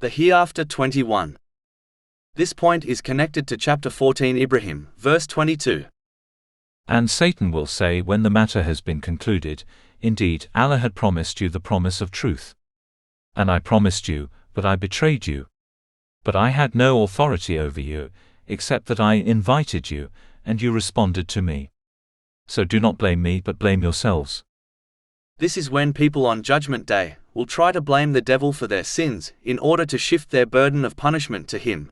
The Hereafter 21. This point is connected to chapter 14 Ibrahim, verse 22. And Satan will say when the matter has been concluded, indeed, Allah had promised you the promise of truth. And I promised you, but I betrayed you. But I had no authority over you, except that I invited you, and you responded to me. So do not blame me but blame yourselves. This is when people on Judgment Day will try to blame the devil for their sins in order to shift their burden of punishment to him.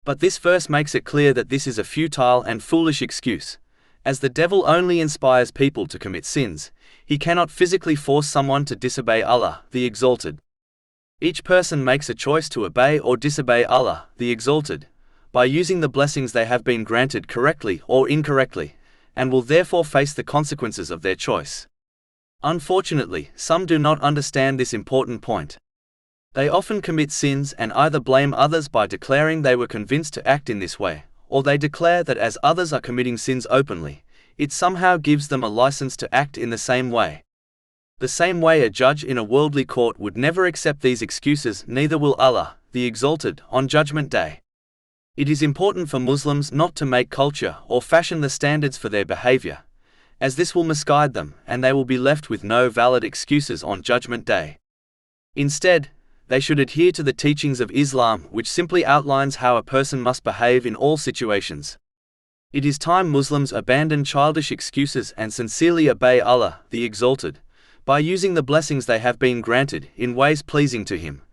But this verse makes it clear that this is a futile and foolish excuse. As the devil only inspires people to commit sins, he cannot physically force someone to disobey Allah, the Exalted. Each person makes a choice to obey or disobey Allah, the Exalted, by using the blessings they have been granted correctly or incorrectly, and will therefore face the consequences of their choice. Unfortunately, some do not understand this important point. They often commit sins and either blame others by declaring they were convinced to act in this way, or they declare that as others are committing sins openly, it somehow gives them a license to act in the same way. The same way a judge in a worldly court would never accept these excuses, neither will Allah, the Exalted, on Judgment Day. It is important for Muslims not to make culture or fashion the standards for their behavior, as this will misguide them and they will be left with no valid excuses on Judgment Day. Instead, they should adhere to the teachings of Islam, which simply outlines how a person must behave in all situations. It is time Muslims abandon childish excuses and sincerely obey Allah, the Exalted, by using the blessings they have been granted in ways pleasing to Him,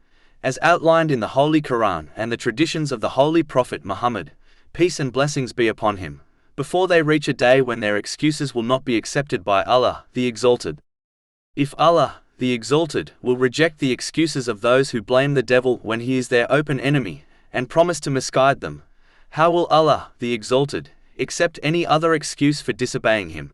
as outlined in the Holy Quran and the traditions of the Holy Prophet Muhammad, peace and blessings be upon him, before they reach a day when their excuses will not be accepted by Allah, the Exalted. If Allah, the Exalted, will reject the excuses of those who blame the devil when he is their open enemy, and promise to misguide them, how will Allah, the Exalted, accept any other excuse for disobeying Him?